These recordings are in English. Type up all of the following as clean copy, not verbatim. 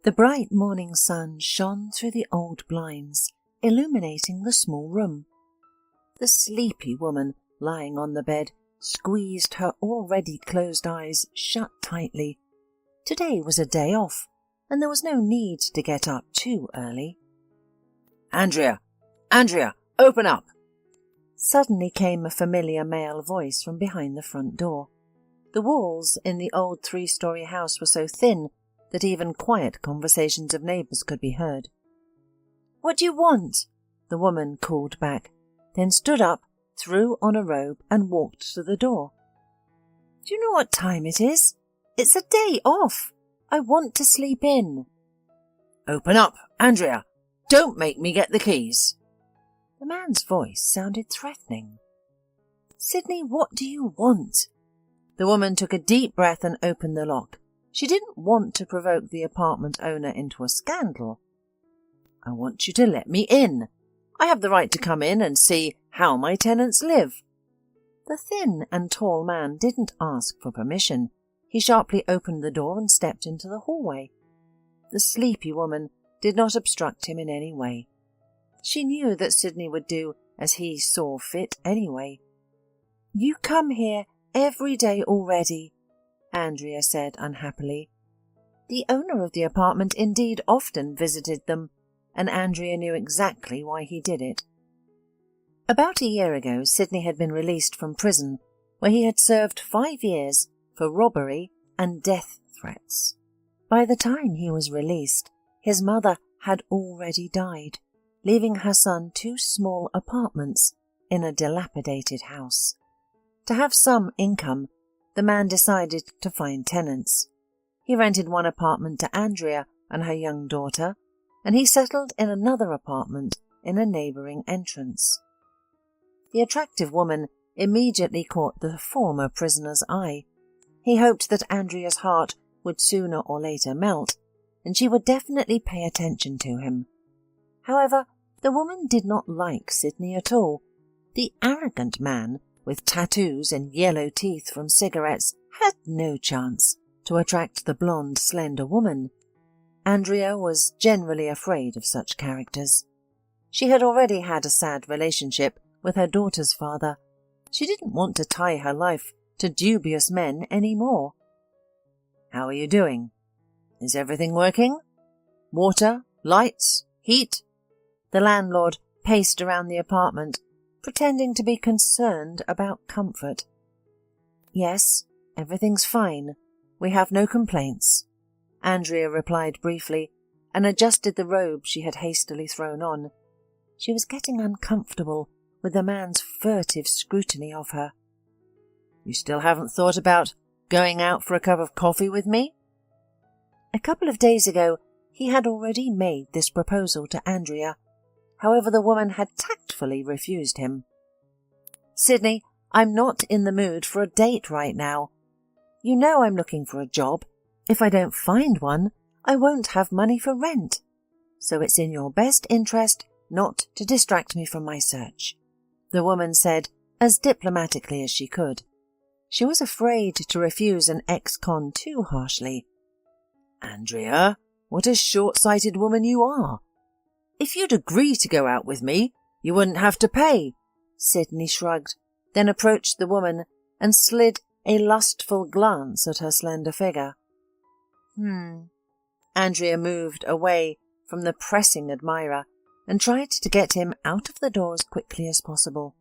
The bright morning sun shone through the old blinds, illuminating the small room. The sleepy woman, lying on the bed, squeezed her already closed eyes shut tightly. Today was a day off, and there was no need to get up too early. Andrea! Andrea! Open up! Suddenly came a familiar male voice from behind the front door. The walls in the old 3-story house were so thin that even quiet conversations of neighbours could be heard. "What do you want?" the woman called back, then stood up, threw on a robe and walked to the door. "Do you know what time it is? It's a day off. I want to sleep in." "Open up, Andrea! Don't make me get the keys." The man's voice sounded threatening. "Sydney, what do you want?" The woman took a deep breath and opened the lock. She didn't want to provoke the apartment owner into a scandal. "I want you to let me in. I have the right to come in and see how my tenants live." The thin and tall man didn't ask for permission. He sharply opened the door and stepped into the hallway. The sleepy woman did not obstruct him in any way. She knew that Sydney would do as he saw fit anyway. "You come here every day already," Andrea said unhappily. The owner of the apartment indeed often visited them, and Andrea knew exactly why he did it. About a year ago, Sydney had been released from prison, where he had served 5 years for robbery and death threats. By the time he was released, his mother had already died, leaving her son 2 small apartments in a dilapidated house. To have some income, the man decided to find tenants. He rented one apartment to Andrea and her young daughter, and he settled in another apartment in a neighbouring entrance. The attractive woman immediately caught the former prisoner's eye. He hoped that Andrea's heart would sooner or later melt, and she would definitely pay attention to him. However, the woman did not like Sydney at all. The arrogant man, with tattoos and yellow teeth from cigarettes, had no chance to attract the blonde, slender woman. Andrea was generally afraid of such characters. She had already had a sad relationship with her daughter's father. She didn't want to tie her life to dubious men any more. "How are you doing? Is everything working? Water, lights, heat?" The landlord paced around the apartment, pretending to be concerned about comfort. "Yes, everything's fine. We have no complaints," Andrea replied briefly, and adjusted the robe she had hastily thrown on. She was getting uncomfortable with the man's furtive scrutiny of her. "You still haven't thought about going out for a cup of coffee with me?" A couple of days ago, he had already made this proposal to Andrea. However, the woman had tactfully refused him. "Sydney, I'm not in the mood for a date right now. You know I'm looking for a job. If I don't find one, I won't have money for rent. So it's in your best interest not to distract me from my search," the woman said as diplomatically as she could. She was afraid to refuse an ex-con too harshly. "Andrea, what a short-sighted woman you are. If you'd agree to go out with me, you wouldn't have to pay." Sydney shrugged, then approached the woman and slid a lustful glance at her slender figure. Andrea moved away from the pressing admirer and tried to get him out of the door as quickly as possible.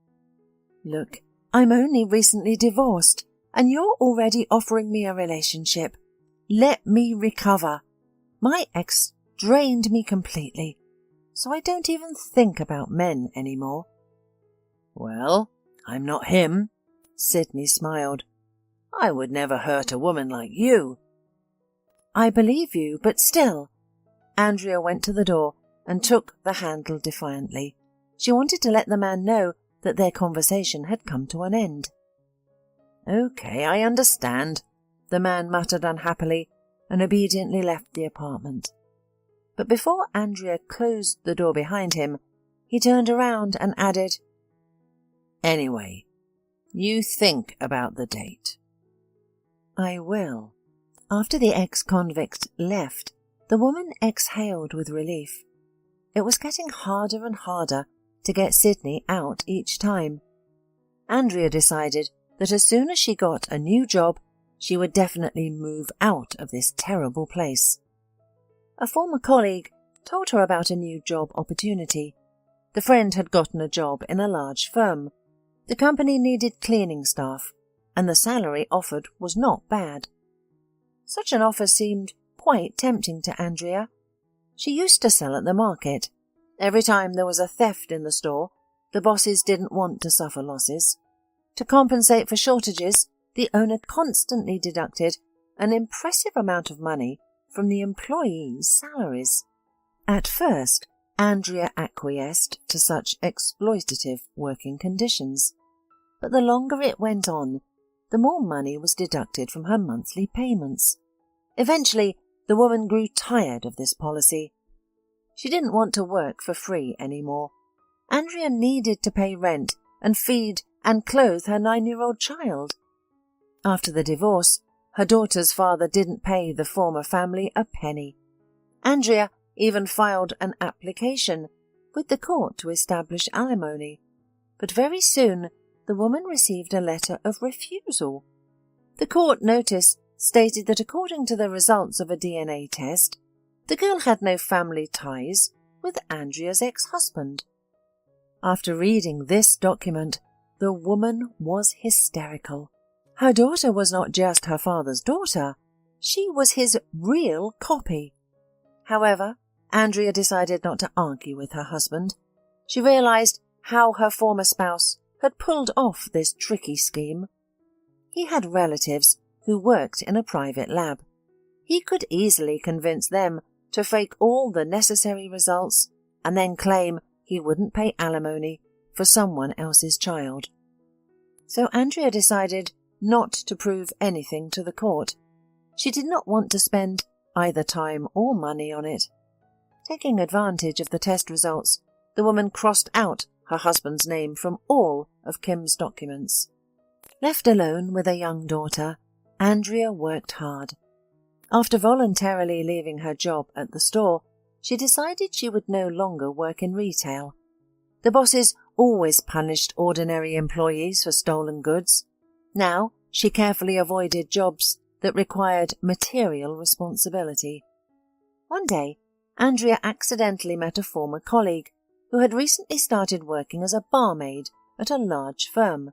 "Look, I'm only recently divorced, and you're already offering me a relationship. Let me recover. My ex drained me completely, so I don't even think about men anymore." "Well, I'm not him," Sydney smiled. "I would never hurt a woman like you." "I believe you, but still." Andrea went to the door and took the handle defiantly. She wanted to let the man know that their conversation had come to an end. "Okay, I understand," the man muttered unhappily and obediently left the apartment. But before Andrea closed the door behind him, he turned around and added, "Anyway, you think about the date." "I will." After the ex-convict left, The woman exhaled with relief. It was getting harder and harder to get Sydney out each time. Andrea decided that as soon as she got a new job, she would definitely move out of this terrible place. A former colleague told her about a new job opportunity. The friend had gotten a job in a large firm. The company needed cleaning staff, and the salary offered was not bad. Such an offer seemed quite tempting to Andrea. She used to sell at the market. Every time there was a theft in the store, the bosses didn't want to suffer losses. To compensate for shortages, the owner constantly deducted an impressive amount of money from the employees' salaries. At first, Andrea acquiesced to such exploitative working conditions, but the longer it went on, the more money was deducted from her monthly payments. Eventually, the woman grew tired of this policy. She didn't want to work for free anymore. Andrea needed to pay rent and feed and clothe her 9-year-old child. After the divorce, her daughter's father didn't pay the former family a penny. Andrea even filed an application with the court to establish alimony, but very soon the woman received a letter of refusal. The court notice stated that according to the results of a DNA test, the girl had no family ties with Andrea's ex-husband. After reading this document, the woman was hysterical. Her daughter was not just her father's daughter, she was his real copy. However, Andrea decided not to argue with her husband. She realized how her former spouse had pulled off this tricky scheme. He had relatives who worked in a private lab. He could easily convince them to fake all the necessary results and then claim he wouldn't pay alimony for someone else's child. So Andrea decided not to prove anything to the court. She did not want to spend either time or money on it. Taking advantage of the test results, the woman crossed out her husband's name from all of Kim's documents. Left alone with a young daughter, Andrea worked hard. After voluntarily leaving her job at the store, she decided she would no longer work in retail. The bosses always punished ordinary employees for stolen goods. Now she carefully avoided jobs that required material responsibility. One day, Andrea accidentally met a former colleague who had recently started working as a barmaid at a large firm.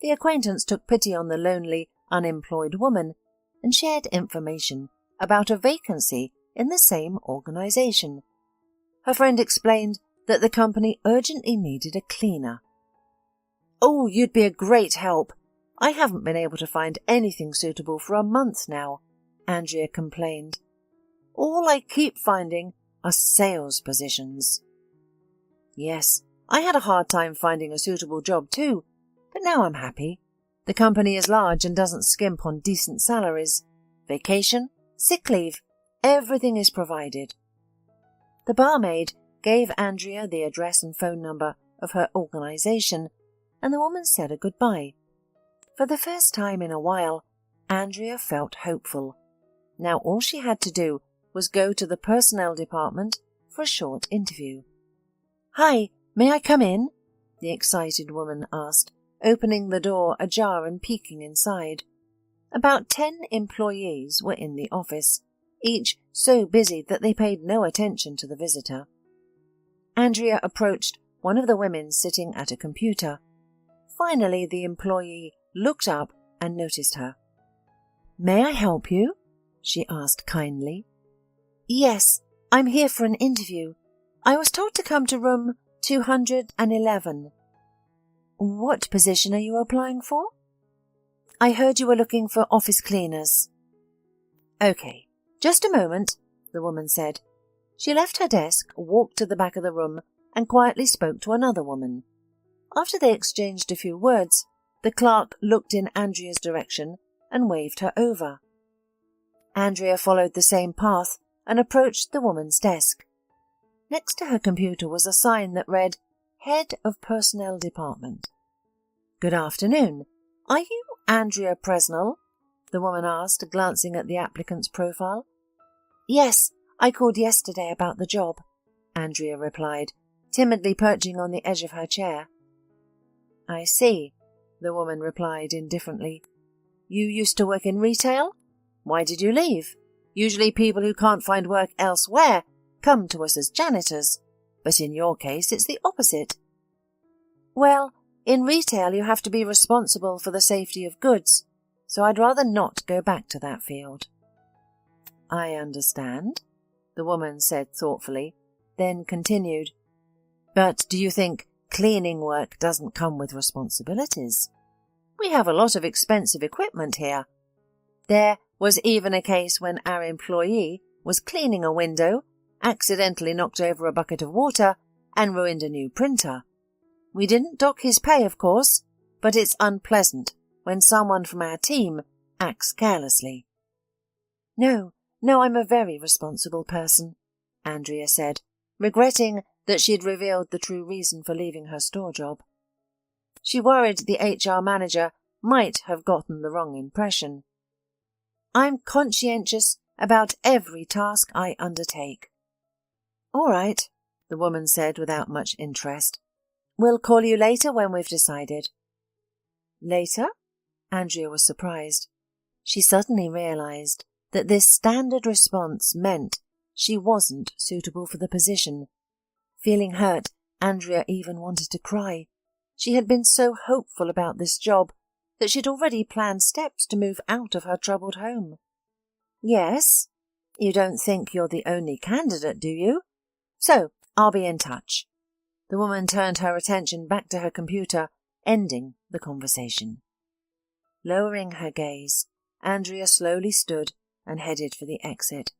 The acquaintance took pity on the lonely, unemployed woman and shared information about a vacancy in the same organization. Her friend explained that the company urgently needed a cleaner. "Oh, you'd be a great help. I haven't been able to find anything suitable for a month now," Andrea complained. "All I keep finding are sales positions." "Yes, I had a hard time finding a suitable job too, but now I'm happy. The company is large and doesn't skimp on decent salaries. Vacation, sick leave, everything is provided." The barmaid gave Andrea the address and phone number of her organization, and the woman said a goodbye. For the first time in a while, Andrea felt hopeful. Now all she had to do was go to the personnel department for a short interview. "Hi, may I come in?" the excited woman asked, opening the door ajar and peeking inside. About 10 employees were in the office, each so busy that they paid no attention to the visitor. Andrea approached one of the women sitting at a computer. Finally, the employee looked up and noticed her. "May I help you?" she asked kindly. "Yes, I'm here for an interview. I was told to come to room 211. "What position are you applying for?" "I heard you were looking for office cleaners." "Okay, just a moment," the woman said. She left her desk, walked to the back of the room, and quietly spoke to another woman. After they exchanged a few words, the clerk looked in Andrea's direction and waved her over. Andrea followed the same path and approached the woman's desk. Next to her computer was a sign that read, "Head of Personnel Department." "Good afternoon. Are you Andrea Presnell?" the woman asked, glancing at the applicant's profile. "Yes, I called yesterday about the job, Andrea replied, timidly perching on the edge of her chair. I see, the woman replied indifferently. You used to work in retail? Why did you leave? Usually people who can't find work elsewhere come to us as janitors, but in your case it's the opposite. Well, in retail you have to be responsible for the safety of goods, so I'd rather not go back to that field. I understand, the woman said thoughtfully, then continued. But do you think cleaning work doesn't come with responsibilities? We have a lot of expensive equipment here. There was even a case when our employee was cleaning a window, accidentally knocked over a bucket of water, and ruined a new printer. We didn't dock his pay, of course, but it's unpleasant when someone from our team acts carelessly. No, I'm a very responsible person, Andrea said, regretting that she'd revealed the true reason for leaving her store job. She worried the HR manager might have gotten the wrong impression. I'm conscientious about every task I undertake. All right, the woman said without much interest. We'll call you later when we've decided. Later? Andrea was surprised. She suddenly realized that this standard response meant she wasn't suitable for the position. Feeling hurt, Andrea even wanted to cry. She had been so hopeful about this job that she'd already planned steps to move out of her troubled home. Yes? You don't think you're the only candidate, do you? So, I'll be in touch. The woman turned her attention back to her computer, ending the conversation. Lowering her gaze, Andrea slowly stood and headed for the exit.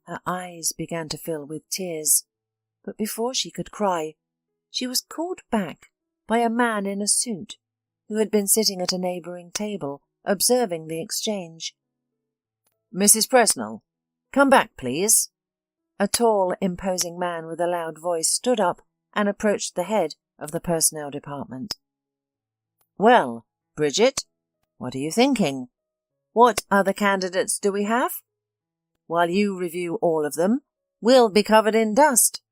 Her eyes began to fill with tears, but before she could cry, she was called back by a man in a suit who had been sitting at a neighbouring table, observing the exchange. Mrs. Presnell, come back, please. A tall, imposing man with a loud voice stood up and approached the head of the personnel department. Well, Bridget, what are you thinking? What other candidates do we have? While you review all of them, we'll be covered in dust.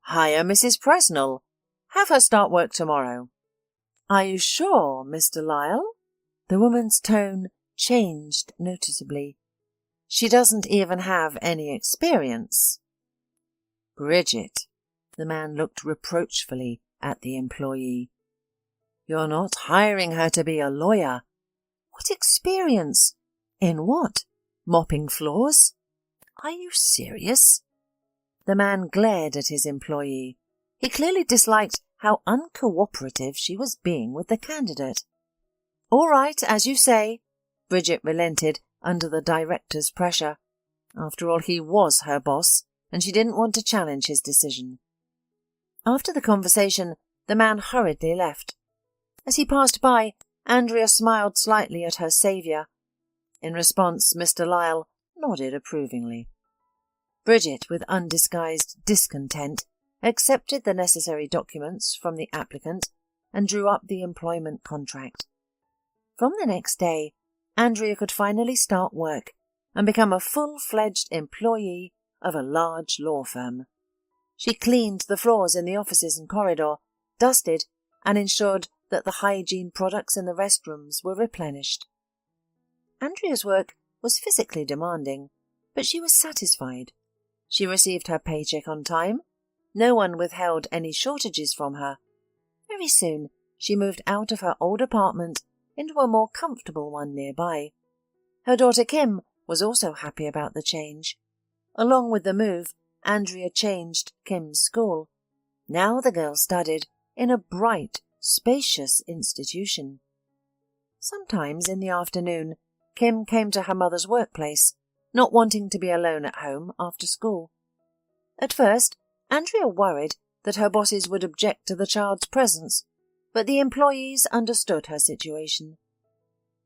Hire Mrs. Presnell. Have her start work tomorrow. Are you sure, Mr. Lyle? The woman's tone changed noticeably. She doesn't even have any experience. Bridget, the man looked reproachfully at the employee. You're not hiring her to be a lawyer. What experience? In what? Mopping floors? Are you serious? The man glared at his employee. He clearly disliked how uncooperative she was being with the candidate. All right, as you say, Bridget relented under the director's pressure. After all, he was her boss, and she didn't want to challenge his decision. After the conversation, the man hurriedly left. As he passed by, Andrea smiled slightly at her saviour. In response, Mr. Lyle nodded approvingly. Bridget, with undisguised discontent, accepted the necessary documents from the applicant and drew up the employment contract. From the next day, Andrea could finally start work and become a full-fledged employee of a large law firm. She cleaned the floors in the offices and corridor, dusted, and ensured that the hygiene products in the restrooms were replenished. Andrea's work was physically demanding, but she was satisfied. She received her paycheck on time. No one withheld any shortages from her. Very soon, she moved out of her old apartment into a more comfortable one nearby. Her daughter Kim was also happy about the change. Along with the move, Andrea changed Kim's school. Now the girl studied in a bright, spacious institution. Sometimes in the afternoon, Kim came to her mother's workplace, not wanting to be alone at home after school. At first, Andrea worried that her bosses would object to the child's presence, but the employees understood her situation.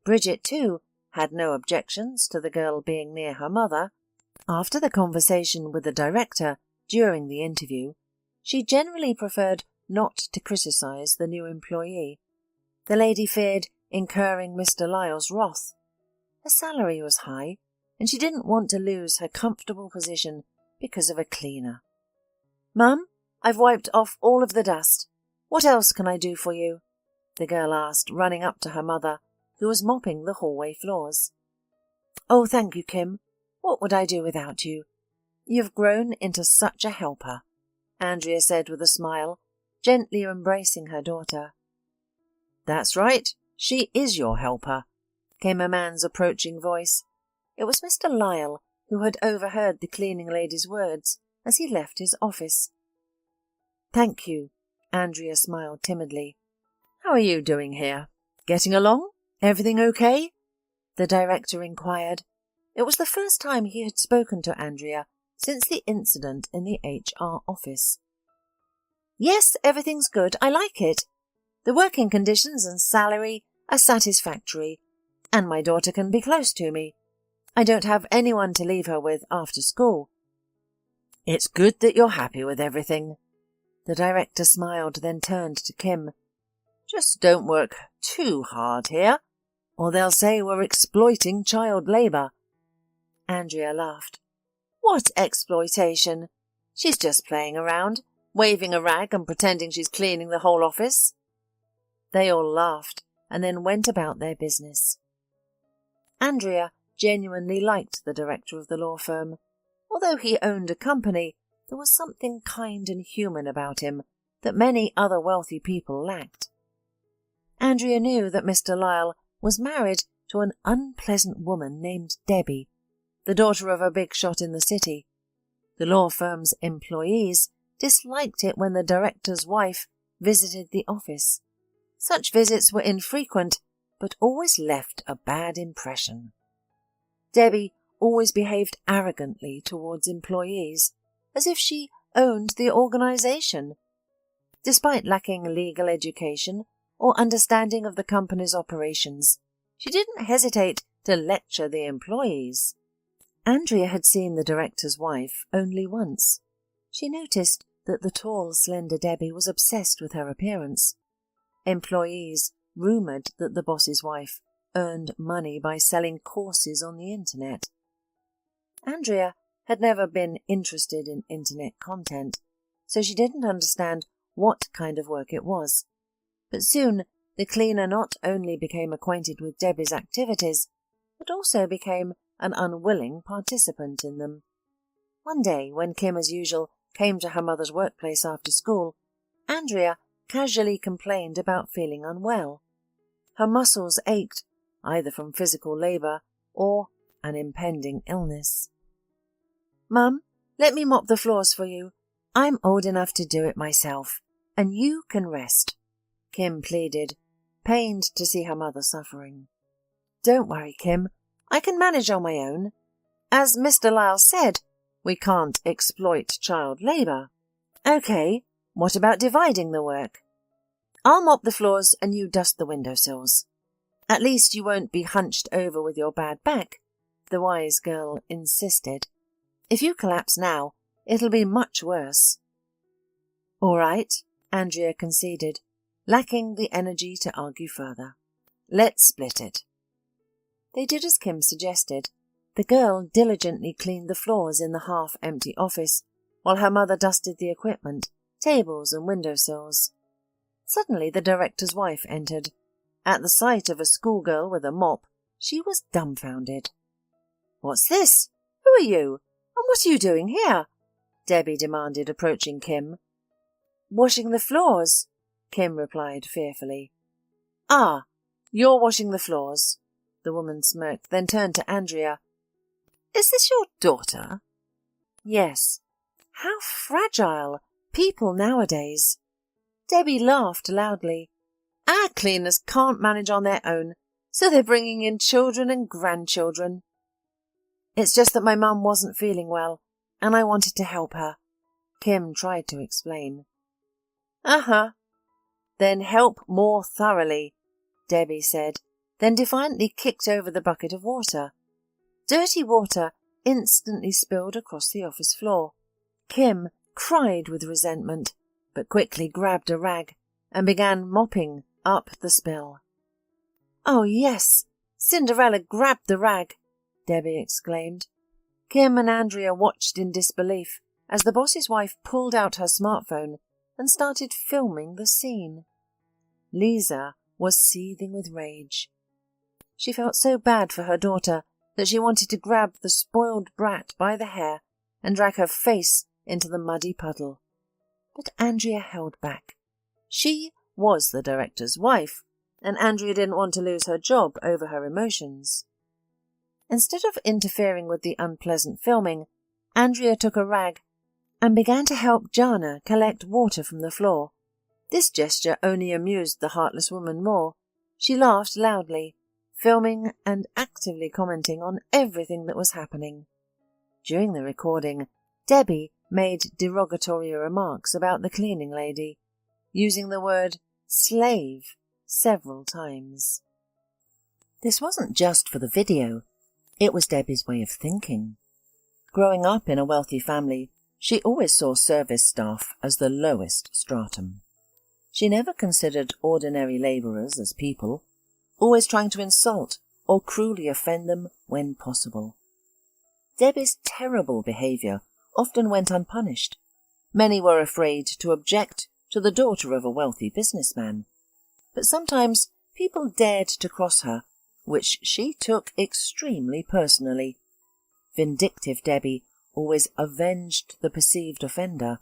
Bridget, too, had no objections to the girl being near her mother. After the conversation with the director during the interview, she generally preferred not to criticize the new employee. The lady feared incurring Mr. Lyle's wrath. Her salary was high, and she didn't want to lose her comfortable position because of a cleaner. "Mum, I've wiped off all of the dust. What else can I do for you?" the girl asked, running up to her mother, who was mopping the hallway floors. "Oh, thank you, Kim. What would I do without you? You've grown into such a helper," Andrea said with a smile, gently embracing her daughter. "That's right, she is your helper," came a man's approaching voice. It was Mr. Lyle, who had overheard the cleaning lady's words as he left his office. "Thank you," Andrea smiled timidly. "How are you doing here? Getting along? Everything okay?" the director inquired. It was the first time he had spoken to Andrea since the incident in the HR office. "Yes, everything's good. I like it. The working conditions and salary are satisfactory, and my daughter can be close to me. I don't have anyone to leave her with after school." "It's good that you're happy with everything." The director smiled, then turned to Kim. "Just don't work too hard here, or they'll say we're exploiting child labour." Andrea laughed. "What exploitation? She's just playing around, waving a rag and pretending she's cleaning the whole office." They all laughed and then went about their business. Andrea genuinely liked the director of the law firm. Although he owned a company, there was something kind and human about him that many other wealthy people lacked. Andrea knew that Mr. Lyle was married to an unpleasant woman named Debbie, the daughter of a big shot in the city. The law firm's employees disliked it when the director's wife visited the office. Such visits were infrequent, but always left a bad impression. Debbie always behaved arrogantly towards employees, as if she owned the organization. Despite lacking legal education or understanding of the company's operations, she didn't hesitate to lecture the employees. Andrea had seen the director's wife only once. She noticed that the tall, slender Debbie was obsessed with her appearance. Employees rumoured that the boss's wife earned money by selling courses on the internet. Andrea had never been interested in internet content, so she didn't understand what kind of work it was. But soon the cleaner not only became acquainted with Debbie's activities, but also became an unwilling participant in them. One day, when Kim, as usual, came to her mother's workplace after school, Andrea casually complained about feeling unwell. Her muscles ached, either from physical labour or an impending illness. "Mum, let me mop the floors for you. I'm old enough to do it myself, and you can rest," Kim pleaded, pained to see her mother suffering. "Don't worry, Kim. I can manage on my own. As Mr. Lyle said, we can't exploit child labour." "Okay, what about dividing the work? I'll mop the floors and you dust the windowsills. At least you won't be hunched over with your bad back," the wise girl insisted. "If you collapse now, it'll be much worse." "All right," Andrea conceded, lacking the energy to argue further. "Let's split it." They did as Kim suggested. The girl diligently cleaned the floors in the half-empty office, while her mother dusted the equipment, tables and windowsills. Suddenly the director's wife entered. At the sight of a schoolgirl with a mop, she was dumbfounded. "What's this? Who are you? And what are you doing here?" Debbie demanded, approaching Kim. "Washing the floors," Kim replied fearfully. "Ah, you're washing the floors." The woman smirked, then turned to Andrea. "Is this your daughter?" "Yes." "How fragile people nowadays." Debbie laughed loudly. "Our cleaners can't manage on their own, so they're bringing in children and grandchildren." "It's just that my mum wasn't feeling well, and I wanted to help her," Kim tried to explain. "Uh-huh. Then help more thoroughly," Debbie said, then defiantly kicked over the bucket of water. Dirty water instantly spilled across the office floor. Kim cried with resentment, but quickly grabbed a rag and began mopping up the spill. "Oh, yes!" Cinderella grabbed the rag. Debbie exclaimed. Kim and Andrea watched in disbelief as the boss's wife pulled out her smartphone and started filming the scene. Lisa was seething with rage. She felt so bad for her daughter that she wanted to grab the spoiled brat by the hair and drag her face into the muddy puddle. But Andrea held back. She was the director's wife, and Andrea didn't want to lose her job over her emotions. Instead of interfering with the unpleasant filming, Andrea took a rag and began to help Jana collect water from the floor. This gesture only amused the heartless woman more. She laughed loudly, filming and actively commenting on everything that was happening. During the recording, Debbie made derogatory remarks about the cleaning lady, using the word slave several times. This wasn't just for the video, it was Debbie's way of thinking. Growing up in a wealthy family, she always saw service staff as the lowest stratum. She never considered ordinary labourers as people, always trying to insult or cruelly offend them when possible. Debbie's terrible behaviour often went unpunished. Many were afraid to object to the daughter of a wealthy businessman, but sometimes people dared to cross her, which she took extremely personally. Vindictive Debbie always avenged the perceived offender.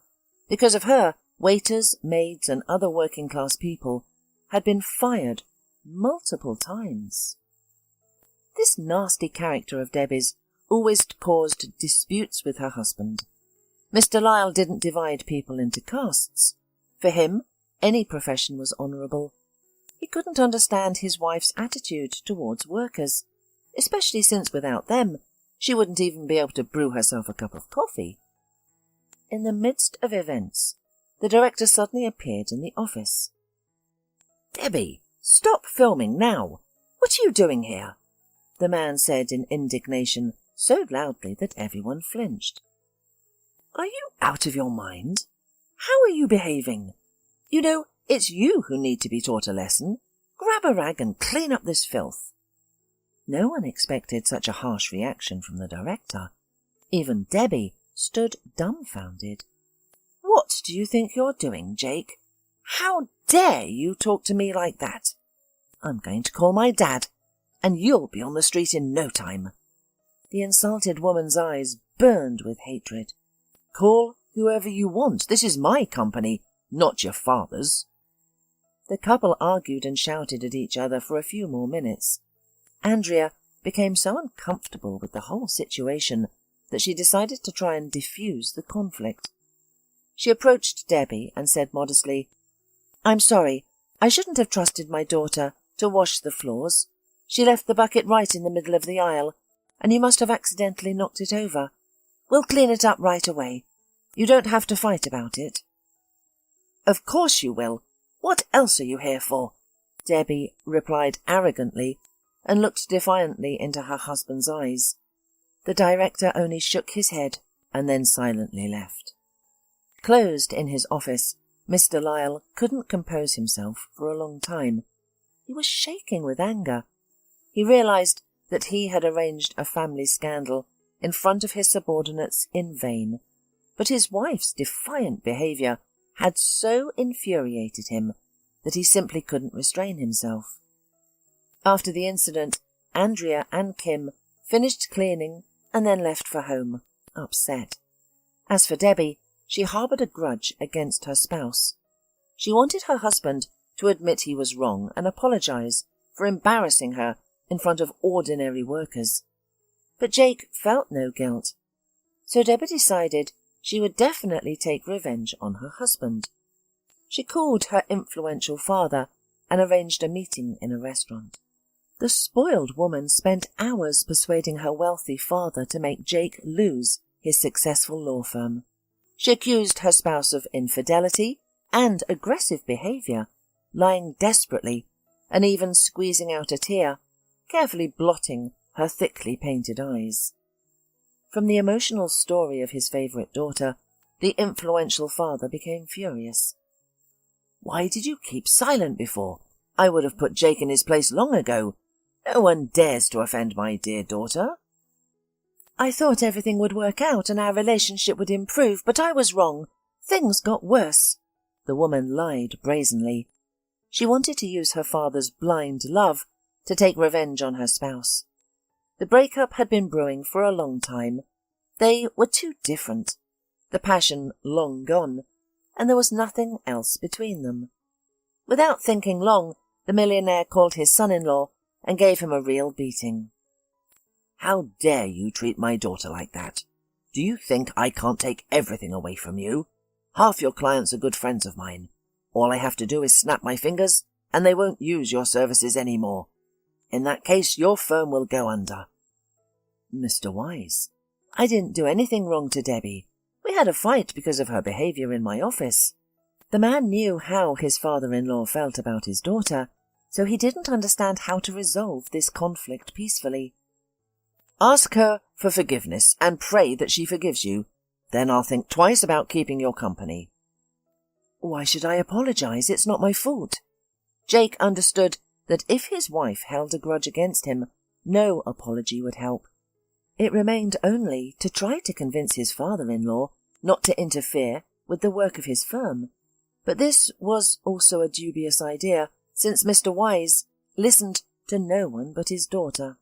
Because of her, waiters, maids, and other working-class people had been fired multiple times. This nasty character of Debbie's always caused disputes with her husband. Mr. Lyle didn't divide people into castes. For him, any profession was honourable. He couldn't understand his wife's attitude towards workers, especially since without them, she wouldn't even be able to brew herself a cup of coffee. In the midst of events, the director suddenly appeared in the office. "Debbie, stop filming now! What are you doing here?" the man said in indignation, so loudly that everyone flinched. "Are you out of your mind? How are you behaving? You know, it's you who need to be taught a lesson. Grab a rag and clean up this filth." No one expected such a harsh reaction from the director. Even Debbie stood dumbfounded. "What do you think you're doing, Jake? How dare you talk to me like that? I'm going to call my dad, and you'll be on the street in no time." The insulted woman's eyes burned with hatred. "Call whoever you want. This is my company, not your father's." The couple argued and shouted at each other for a few more minutes. Andrea became so uncomfortable with the whole situation that she decided to try and defuse the conflict. She approached Debbie and said modestly, "I'm sorry, I shouldn't have trusted my daughter to wash the floors. She left the bucket right in the middle of the aisle, and you must have accidentally knocked it over. We'll clean it up right away. You don't have to fight about it." "Of course you will. What else are you here for?" Debbie replied arrogantly and looked defiantly into her husband's eyes. The director only shook his head and then silently left. Closed in his office, Mr. Lyle couldn't compose himself for a long time. He was shaking with anger. He realized that he had arranged a family scandal in front of his subordinates in vain, but his wife's defiant behaviour had so infuriated him that he simply couldn't restrain himself. After the incident, Andrea and Kim finished cleaning and then left for home, upset. As for Debbie, she harboured a grudge against her spouse. She wanted her husband to admit he was wrong and apologise for embarrassing her in front of ordinary workers. But Jake felt no guilt, so Debbie decided she would definitely take revenge on her husband. She called her influential father and arranged a meeting in a restaurant. The spoiled woman spent hours persuading her wealthy father to make Jake lose his successful law firm. She accused her spouse of infidelity and aggressive behaviour, lying desperately and even squeezing out a tear, carefully blotting her thickly painted eyes. From the emotional story of his favourite daughter, the influential father became furious. "Why did you keep silent before? I would have put Jake in his place long ago. No one dares to offend my dear daughter." I thought everything would work out and our relationship would improve, but I was wrong. Things got worse." The woman lied brazenly. She wanted to use her father's blind love to take revenge on her spouse. The breakup had been brewing for a long time. They were too different, the passion long gone, and there was nothing else between them. Without thinking long, the millionaire called his son-in-law and gave him a real beating. "How dare you treat my daughter like that? Do you think I can't take everything away from you? Half your clients are good friends of mine. All I have to do is snap my fingers, and they won't use your services any more. In that case, your firm will go under." "Mr. Wise, I didn't do anything wrong to Debbie. We had a fight because of her behaviour in my office." The man knew how his father-in-law felt about his daughter, so he didn't understand how to resolve this conflict peacefully. "Ask her for forgiveness and pray that she forgives you. Then I'll think twice about keeping your company." "Why should I apologise? It's not my fault." Jake understood that if his wife held a grudge against him, no apology would help. It remained only to try to convince his father-in-law not to interfere with the work of his firm. But this was also a dubious idea, since Mr. Wise listened to no one but his daughter.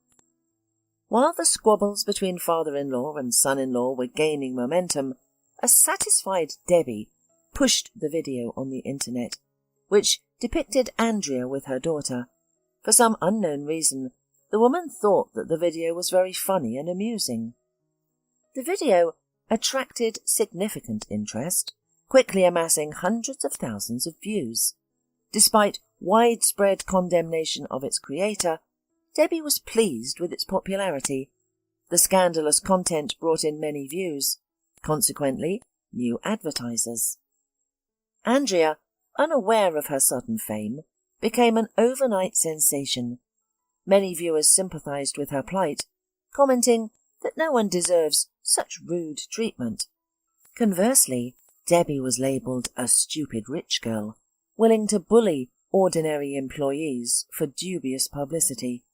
While the squabbles between father-in-law and son-in-law were gaining momentum, a satisfied Debbie pushed the video on the internet, which depicted Andrea with her daughter. For some unknown reason, the woman thought that the video was very funny and amusing. The video attracted significant interest, quickly amassing hundreds of thousands of views. Despite widespread condemnation of its creator, Debbie was pleased with its popularity. The scandalous content brought in many views, consequently, new advertisers. Andrea, unaware of her sudden fame, became an overnight sensation. Many viewers sympathized with her plight, commenting that no one deserves such rude treatment. Conversely, Debbie was labelled a stupid rich girl, willing to bully ordinary employees for dubious publicity.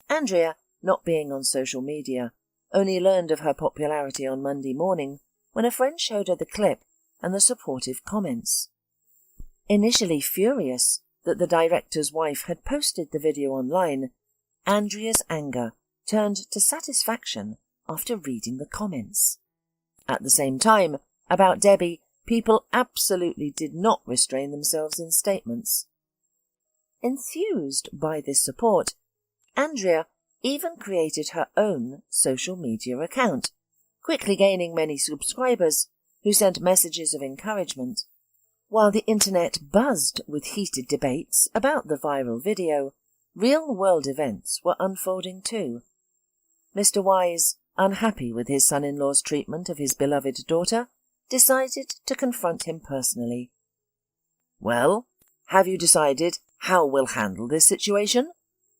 Andrea, not being on social media, only learned of her popularity on Monday morning when a friend showed her the clip and the supportive comments. Initially furious that the director's wife had posted the video online, Andrea's anger turned to satisfaction after reading the comments. At the same time, about Debbie, people absolutely did not restrain themselves in statements. Enthused by this support, Andrea even created her own social media account, quickly gaining many subscribers who sent messages of encouragement. While the internet buzzed with heated debates about the viral video, real-world events were unfolding too. Mr. Wise, unhappy with his son-in-law's treatment of his beloved daughter, decided to confront him personally. "Well, have you decided how we'll handle this situation?"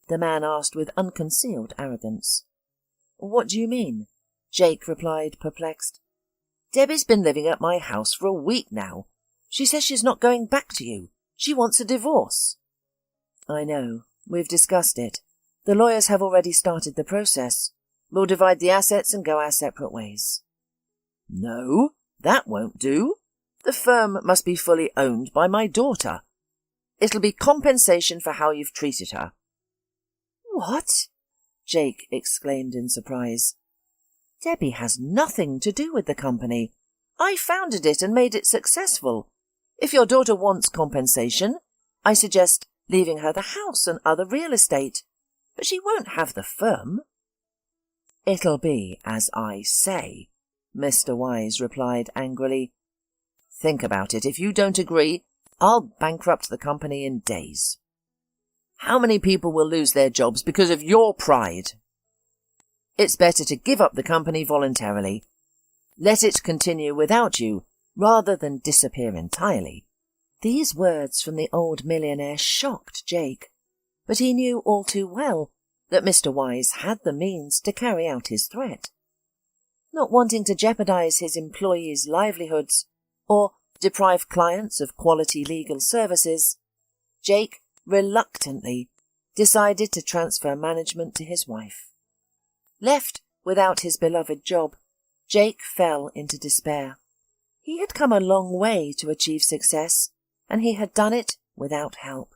the man asked with unconcealed arrogance. "What do you mean?" Jake replied, perplexed. "Debbie's been living at my house for a week now. She says she's not going back to you. She wants a divorce." "I know. We've discussed it. The lawyers have already started the process. We'll divide the assets and go our separate ways." "No, that won't do. The firm must be fully owned by my daughter. It'll be compensation for how you've treated her." "What?" Jake exclaimed in surprise. "Debbie has nothing to do with the company. I founded it and made it successful. If your daughter wants compensation, I suggest leaving her the house and other real estate, but she won't have the firm." "It'll be as I say," Mr. Wise replied angrily. "Think about it. If you don't agree, I'll bankrupt the company in days. How many people will lose their jobs because of your pride? It's better to give up the company voluntarily. Let it continue without you, rather than disappear entirely." These words from the old millionaire shocked Jake, but he knew all too well that Mr. Wise had the means to carry out his threat. Not wanting to jeopardize his employees' livelihoods or deprive clients of quality legal services, Jake reluctantly decided to transfer management to his wife. Left Without his beloved job, Jake fell into despair. He had come a long way to achieve success, and he had done it without help.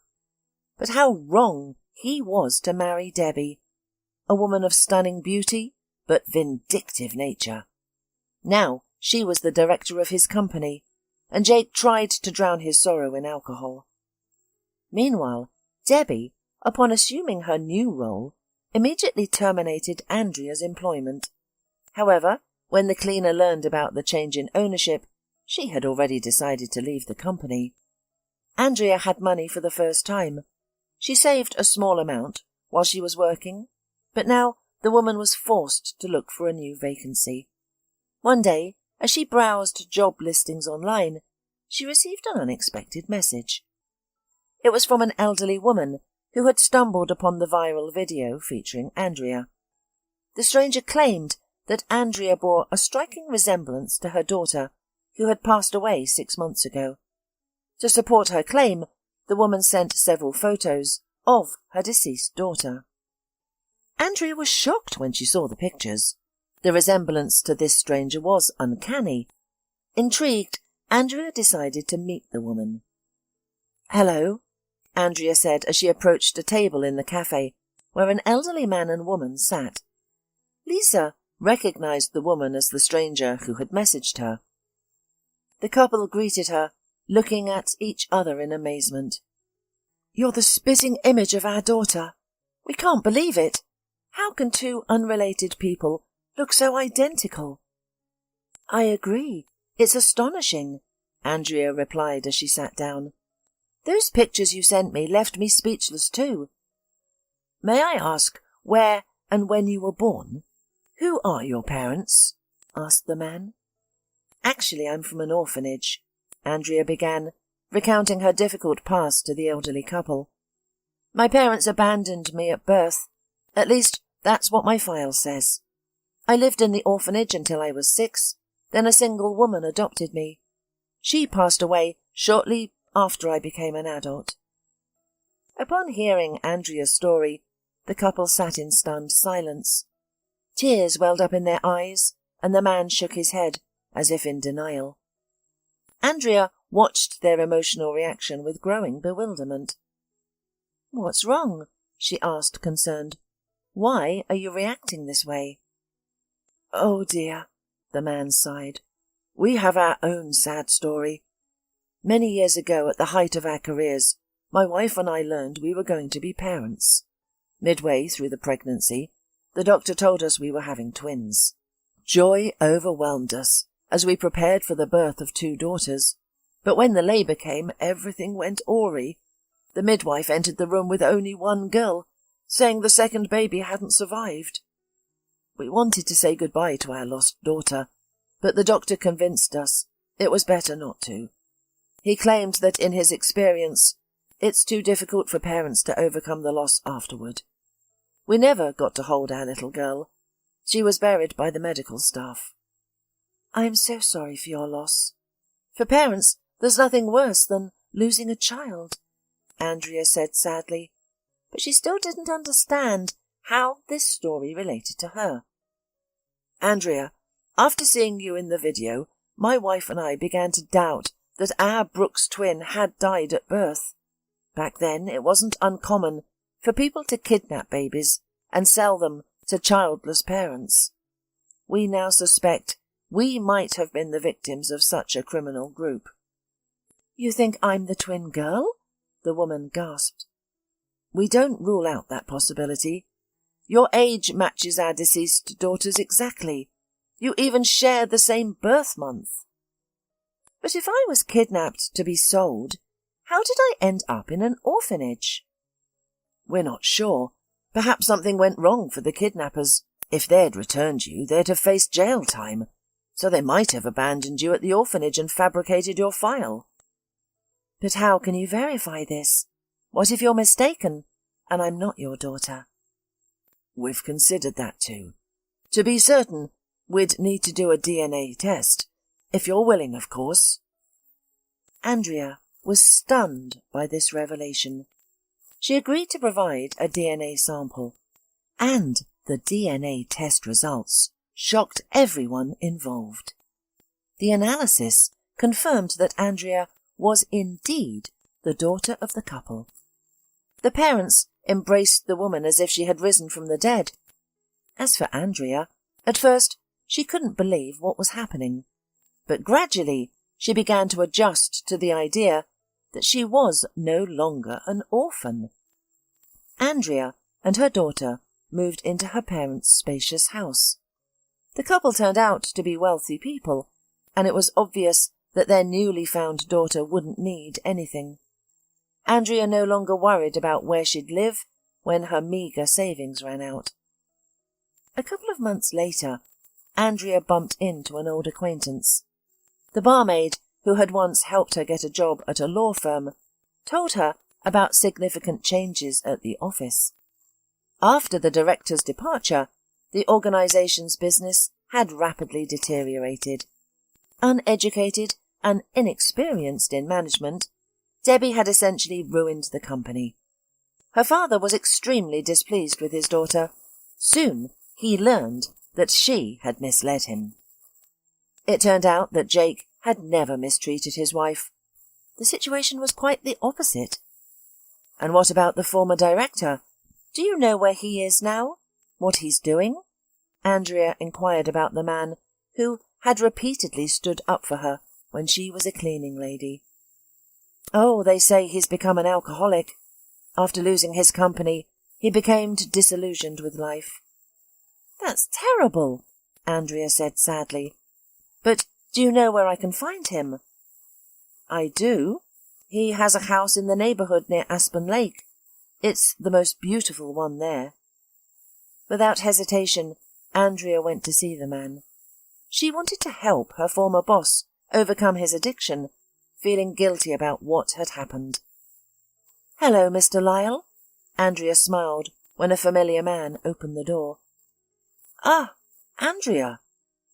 But how wrong he was to marry Debbie, a woman of stunning beauty but vindictive nature. Now she was the director of his company, and Jake tried to drown his sorrow in alcohol. Meanwhile, Debbie, upon assuming her new role, immediately terminated Andrea's employment. However, when the cleaner learned about the change in ownership, she had already decided to leave the company. Andrea had money for the first time. She saved a small amount while she was working, but now the woman was forced to look for a new vacancy. One day, as she browsed job listings online, she received an unexpected message. It was from an elderly woman who had stumbled upon the viral video featuring Andrea. The stranger claimed that Andrea bore a striking resemblance to her daughter, who had passed away 6 months ago. To support her claim, the woman sent several photos of her deceased daughter. Andrea was shocked when she saw the pictures. The resemblance to this stranger was uncanny. Intrigued, Andrea decided to meet the woman. "Hello," Andrea said as she approached a table in the cafe where an elderly man and woman sat. Lisa recognized the woman as the stranger who had messaged her. The couple greeted her, looking at each other in amazement. "You're the spitting image of our daughter. We can't believe it. How can two unrelated people look so identical?" "I agree. It's astonishing," Andrea replied as she sat down. "Those pictures you sent me left me speechless too. May I ask where and when you were born? Who are your parents?" asked the man. "Actually, I'm from an orphanage," Andrea began, recounting her difficult past to the elderly couple. "My parents abandoned me at birth. At least, that's what my file says. I lived in the orphanage until I was 6, then a single woman adopted me. She passed away shortly after I became an adult." Upon hearing Andrea's story, the couple sat in stunned silence. Tears welled up in their eyes, and the man shook his head, as if in denial. Andrea watched their emotional reaction with growing bewilderment. "What's wrong?" she asked, concerned. "Why are you reacting this way?" "Oh dear," the man sighed. "We have our own sad story. Many years ago, at the height of our careers, my wife and I learned we were going to be parents. Midway through the pregnancy, the doctor told us we were having twins. Joy overwhelmed us as we prepared for the birth of 2 daughters. But when the labour came, everything went awry. The midwife entered the room with only 1 girl, saying the second baby hadn't survived. We wanted to say goodbye to our lost daughter, but the doctor convinced us it was better not to. He claimed that in his experience, it's too difficult for parents to overcome the loss afterward. We never got to hold our little girl. She was buried by the medical staff." "I am so sorry for your loss. For parents, there's nothing worse than losing a child," Andrea said sadly, but she still didn't understand how this story related to her. "Andrea, after seeing you in the video, my wife and I began to doubt that our Brooks twin had died at birth. Back then, it wasn't uncommon for people to kidnap babies and sell them to childless parents. We now suspect we might have been the victims of such a criminal group." "You think I'm the twin girl?" the woman gasped. "We don't rule out that possibility. Your age matches our deceased daughter's exactly. You even share the same birth month." "But if I was kidnapped to be sold, how did I end up in an orphanage?" "We're not sure. Perhaps something went wrong for the kidnappers. If they'd returned you, they'd have faced jail time, so they might have abandoned you at the orphanage and fabricated your file." "But how can you verify this? What if you're mistaken, and I'm not your daughter?" "We've considered that too. To be certain, we'd need to do a DNA test. If you're willing, of course." Andrea was stunned by this revelation. She agreed to provide a DNA sample, and The DNA test results shocked everyone involved. The analysis confirmed that Andrea was indeed the daughter of the couple. The parents embraced the woman as if she had risen from the dead. As for Andrea, at first she couldn't believe what was happening, but gradually she began to adjust to the idea that she was no longer an orphan. Andrea and her daughter moved into her parents' spacious house. The couple turned out to be wealthy people, and it was obvious that their newly found daughter wouldn't need anything. Andrea no longer worried about where she'd live when her meagre savings ran out. A couple of months later, Andrea bumped into an old acquaintance. The barmaid, who had once helped her get a job at a law firm, told her about significant changes at the office. After the director's departure, the organization's business had rapidly deteriorated. Uneducated and inexperienced in management, Debbie had essentially ruined the company. Her father was extremely displeased with his daughter. Soon he learned that she had misled him. It turned out that Jake had never mistreated his wife. The situation was quite the opposite. And what about the former director? Do you know where he is now? What he's doing? Andrea inquired about the man who had repeatedly stood up for her when she was a cleaning lady. Oh, they say he's become an alcoholic. After losing his company, he became disillusioned with life. That's terrible, Andrea said sadly. But do you know where I can find him? I do. He has a house in the neighbourhood near Aspen Lake. It's the most beautiful one there. Without hesitation, Andrea went to see the man. She wanted to help her former boss overcome his addiction, feeling guilty about what had happened. Hello, Mr. Lyle. Andrea smiled when a familiar man opened the door. Ah, Andrea,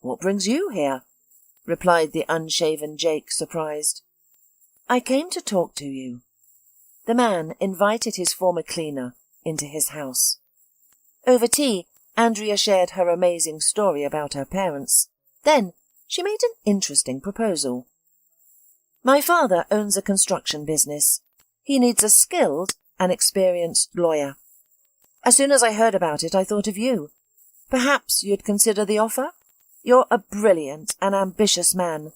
what brings you here? Replied the unshaven Jake, surprised. I came to talk to you. The man invited his former cleaner into his house. Over tea, Andrea shared her amazing story about her parents. Then she made an interesting proposal. My father owns a construction business. He needs a skilled and experienced lawyer. As soon as I heard about it, I thought of you. Perhaps you'd consider the offer? You're a brilliant and ambitious man.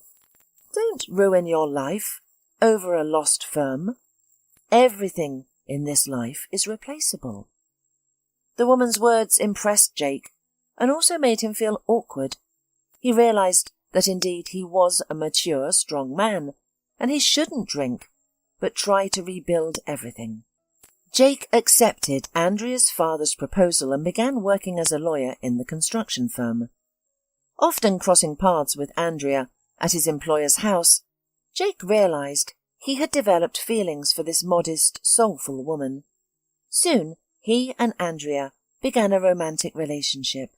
Don't ruin your life over a lost firm. Everything in this life is replaceable. The woman's words impressed Jake and also made him feel awkward. He realized that indeed he was a mature, strong man, and he shouldn't drink, but try to rebuild everything. Jake accepted Andrea's father's proposal and began working as a lawyer in the construction firm. Often crossing paths with Andrea at his employer's house, Jake realized he had developed feelings for this modest, soulful woman. Soon, he and Andrea began a romantic relationship.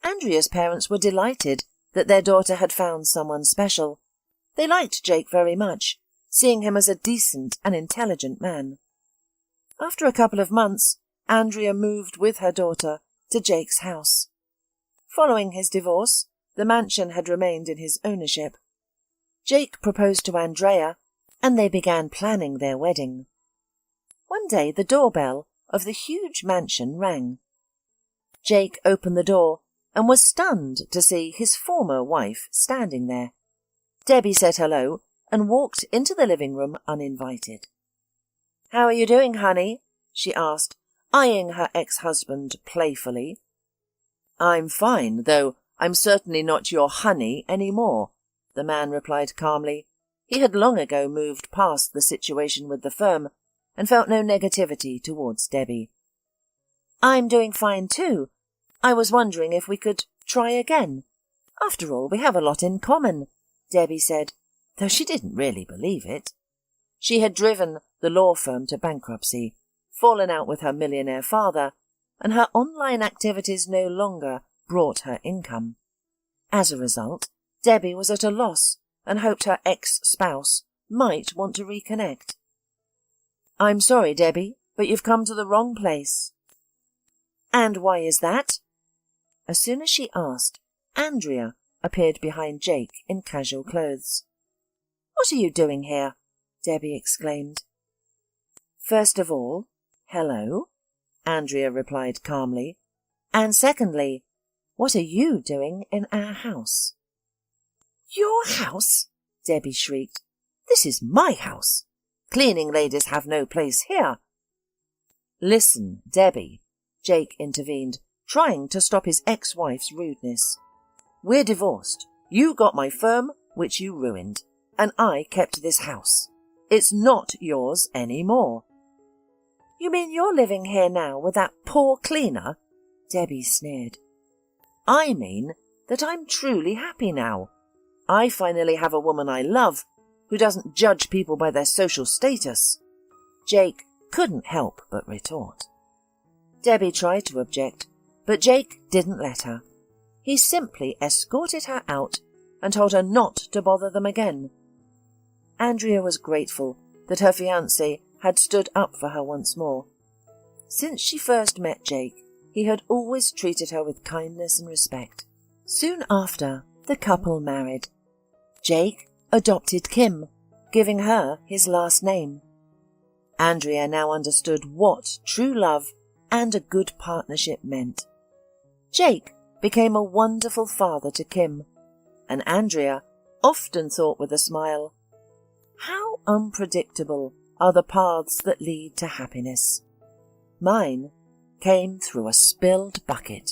Andrea's parents were delighted that their daughter had found someone special. They liked Jake very much, seeing him as a decent and intelligent man. After a couple of months, Andrea moved with her daughter to Jake's house. Following his divorce, the mansion had remained in his ownership. Jake proposed to Andrea, and they began planning their wedding. One day the doorbell of the huge mansion rang. Jake opened the door and was stunned to see his former wife standing there. Debbie said hello and walked into the living room uninvited. "How are you doing, honey?" she asked, eyeing her ex-husband playfully. "I'm fine, though I'm certainly not your honey any more," the man replied calmly. He had long ago moved past the situation with the firm and felt no negativity towards Debbie. "I'm doing fine too. I was wondering if we could try again. After all, we have a lot in common," Debbie said, though she didn't really believe it. She had driven the law firm to bankruptcy, fallen out with her millionaire father, and her online activities no longer brought her income. As a result, Debbie was at a loss and hoped her ex-spouse might want to reconnect. "I'm sorry, Debbie, but you've come to the wrong place." And why is that? As soon as she asked, Andrea appeared behind Jake in casual clothes. What are you doing here? Debbie exclaimed. First of all, hello, Andrea replied calmly. And secondly, what are you doing in our house? Your house? Debbie shrieked. This is my house. Cleaning ladies have no place here. Listen, Debbie, Jake intervened, trying to stop his ex-wife's rudeness. We're divorced. You got my firm, which you ruined, and I kept this house. It's not yours any more. You mean you're living here now with that poor cleaner? Debbie sneered. I mean that I'm truly happy now. I finally have a woman I love who doesn't judge people by their social status. Jake couldn't help but retort. Debbie tried to object, but Jake didn't let her. He simply escorted her out and told her not to bother them again. Andrea was grateful that her fiancé had stood up for her once more. Since she first met Jake, he had always treated her with kindness and respect. Soon after, the couple married. Jake adopted Kim, giving her his last name. Andrea now understood what true love and a good partnership meant. Jake became a wonderful father to Kim, and Andrea often thought with a smile, how unpredictable are the paths that lead to happiness. Mine came through a spilled bucket.